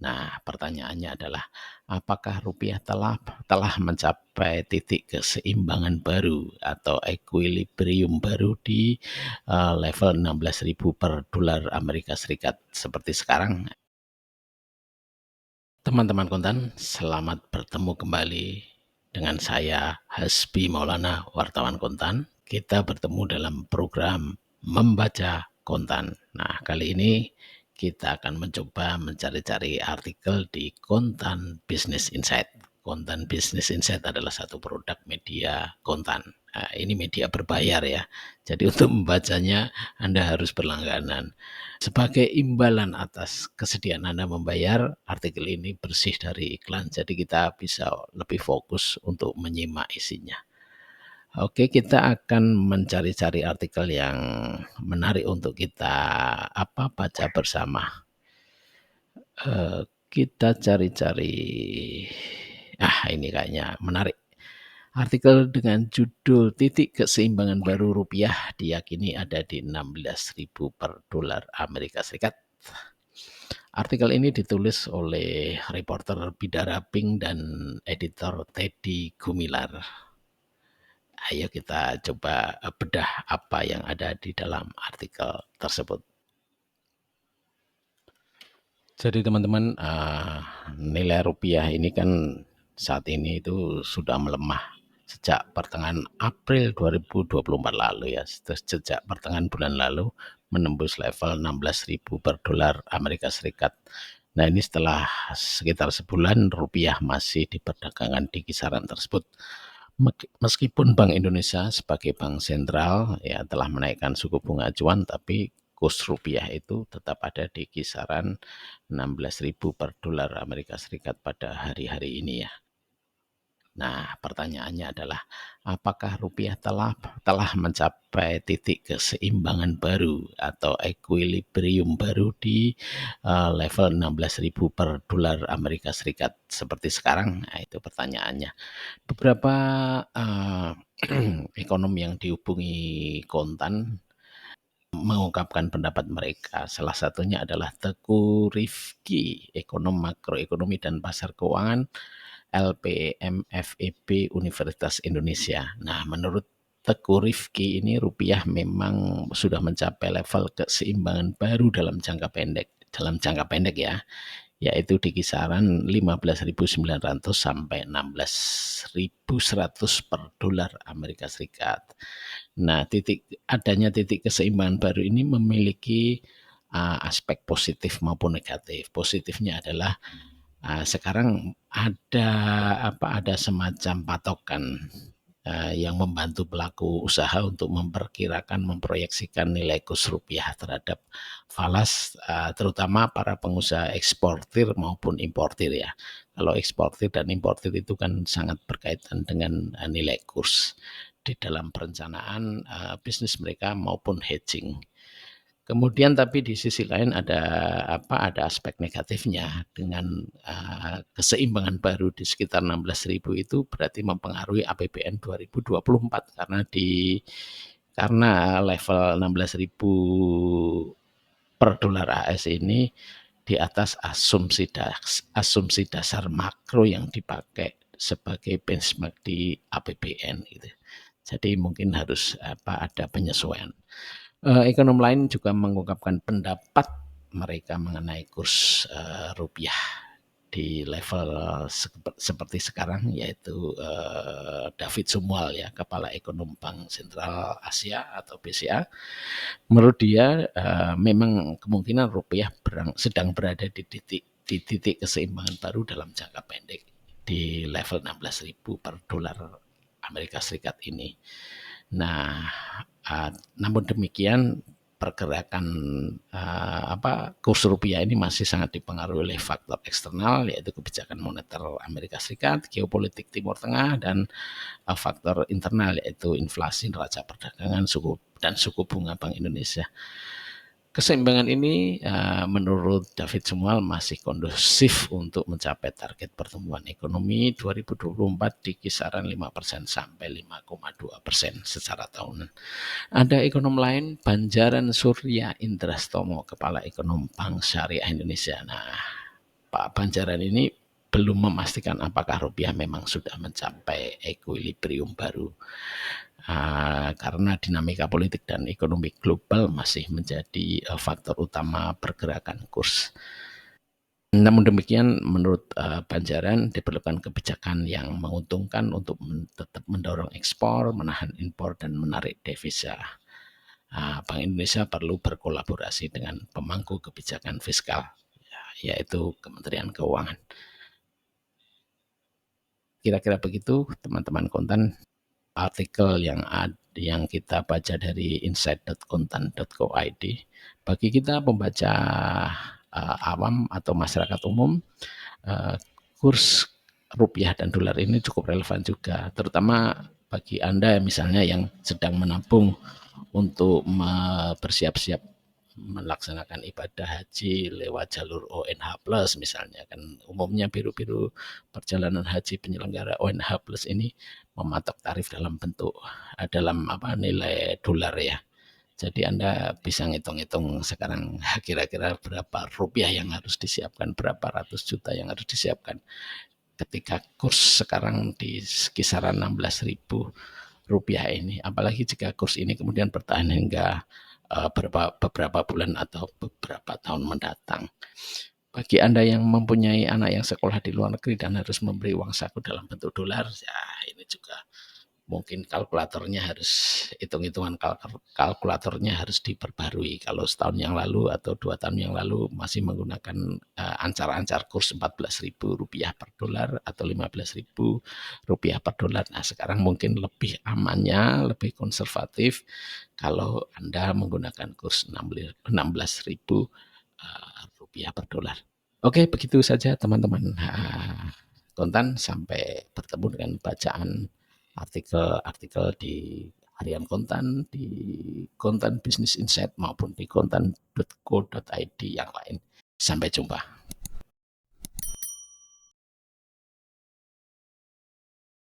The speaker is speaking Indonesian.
Nah, pertanyaannya adalah apakah rupiah telah mencapai titik keseimbangan baru atau equilibrium baru di level 16.000 per dolar Amerika Serikat seperti sekarang? Teman-teman kontan, selamat bertemu kembali dengan saya Hasbi Maulana, wartawan kontan. Kita bertemu dalam program Membaca Kontan. Nah, kali ini kita akan mencoba mencari-cari artikel di Kontan Business Insight. Kontan Business Insight adalah satu produk media kontan. Nah, ini media berbayar ya. Jadi untuk membacanya Anda harus berlangganan. Sebagai imbalan atas kesediaan Anda membayar, artikel ini bersih dari iklan, jadi kita bisa lebih fokus untuk menyimak isinya. Oke, kita akan mencari-cari artikel yang menarik untuk kita baca bersama. Kita cari-cari, ini kayaknya menarik. Artikel dengan judul titik keseimbangan baru rupiah diyakini ada di 16.000 per dolar Amerika Serikat. Artikel ini ditulis oleh reporter Bidara Pink dan editor Teddy Gumilar. Ayo kita coba bedah apa yang ada di dalam artikel tersebut. Jadi teman-teman, nilai rupiah ini kan saat ini itu sudah melemah sejak pertengahan April 2024 lalu ya. Sejak pertengahan bulan lalu menembus level 16.000 per dolar Amerika Serikat. Nah, ini setelah sekitar sebulan rupiah masih diperdagangkan di kisaran tersebut. Meskipun Bank Indonesia sebagai bank sentral ya telah menaikkan suku bunga acuan, tapi kurs rupiah itu tetap ada di kisaran 16.000 per dolar Amerika Serikat pada hari-hari ini ya. Nah, pertanyaannya adalah apakah rupiah telah mencapai titik keseimbangan baru atau equilibrium baru di level 16.000 per dolar Amerika Serikat seperti sekarang? Nah, itu pertanyaannya. Beberapa ekonom yang dihubungi kontan mengungkapkan pendapat mereka. Salah satunya adalah Teguh Rifki, ekonom makroekonomi dan pasar keuangan LPMFEB Universitas Indonesia. Nah, menurut Teguh Rifki ini rupiah memang sudah mencapai level keseimbangan baru dalam jangka pendek. Dalam jangka pendek ya, yaitu di kisaran 15.900 sampai 16.100 per dolar Amerika Serikat. Nah, adanya titik keseimbangan baru ini memiliki aspek positif maupun negatif. Positifnya adalah sekarang ada semacam patokan yang membantu pelaku usaha untuk memproyeksikan nilai kurs rupiah terhadap falas, terutama para pengusaha eksportir maupun importir ya. Kalau eksportir dan importir itu kan sangat berkaitan dengan nilai kurs di dalam perencanaan bisnis mereka maupun hedging. Kemudian tapi di sisi lain ada aspek negatifnya dengan keseimbangan baru di sekitar 16.000 itu berarti mempengaruhi APBN 2024 karena level 16.000 per dolar AS ini di atas asumsi dasar makro yang dipakai sebagai benchmark di APBN gitu. Jadi mungkin harus ada penyesuaian. Ekonom lain juga mengungkapkan pendapat mereka mengenai kurs rupiah di level seperti sekarang, yaitu David Sumual ya, Kepala Ekonom Bank Sentral Asia atau BCA. Menurut dia memang kemungkinan rupiah sedang berada di titik keseimbangan baru dalam jangka pendek di level 16.000 per dolar Amerika Serikat ini. Nah, namun demikian pergerakan kurs rupiah ini masih sangat dipengaruhi oleh faktor eksternal, yaitu kebijakan moneter Amerika Serikat, geopolitik Timur Tengah, dan faktor internal yaitu inflasi, neraca perdagangan, suku bunga Bank Indonesia. Keseimbangan ini menurut David Sumual masih kondusif untuk mencapai target pertumbuhan ekonomi 2024 di kisaran 5% sampai 5,2% secara tahunan. Ada ekonom lain, Banjaran Surya Indrastomo, Kepala Ekonom Bank Syariah Indonesia. Nah, Pak Banjaran ini belum memastikan apakah rupiah memang sudah mencapai equilibrium baru. Karena dinamika politik dan ekonomi global masih menjadi faktor utama pergerakan kurs. Namun demikian, menurut Banjaran diperlukan kebijakan yang menguntungkan untuk tetap mendorong ekspor, menahan impor, dan menarik devisa. Bank Indonesia perlu berkolaborasi dengan pemangku kebijakan fiskal, yaitu Kementerian Keuangan. Kira-kira begitu, teman-teman kontan, artikel yang kita baca dari insight.kontan.co.id. Bagi kita pembaca awam atau masyarakat umum, kurs rupiah dan dolar ini cukup relevan juga, terutama bagi Anda misalnya yang sedang menabung untuk bersiap-siap melaksanakan ibadah haji lewat jalur ONH Plus misalnya. Kan umumnya biro-biro perjalanan haji penyelenggara ONH Plus ini mematok tarif dalam bentuk nilai dolar ya. Jadi Anda bisa ngitung-ngitung sekarang kira-kira berapa rupiah yang harus disiapkan, berapa ratus juta yang harus disiapkan. Ketika kurs sekarang di kisaran 16.000 rupiah ini, apalagi jika kurs ini kemudian bertahan hingga beberapa bulan atau beberapa tahun mendatang. Bagi Anda yang mempunyai anak yang sekolah di luar negeri dan harus memberi uang saku dalam bentuk dolar, ya ini juga mungkin kalkulatornya harus hitung-hitungan kalkulatornya harus diperbarui. Kalau setahun yang lalu atau 2 tahun yang lalu masih menggunakan ancar-ancar kurs 14.000 rupiah per dolar atau 15.000 rupiah per dolar. Nah sekarang mungkin lebih amannya, lebih konservatif kalau Anda menggunakan kurs 16.000 rupiah per dolar. Oke, begitu saja teman-teman. Kontan, sampai bertemu dengan bacaan artikel-artikel di harian Kontan, di Kontan Business Insight maupun di kontan.co.id yang lain. Sampai jumpa.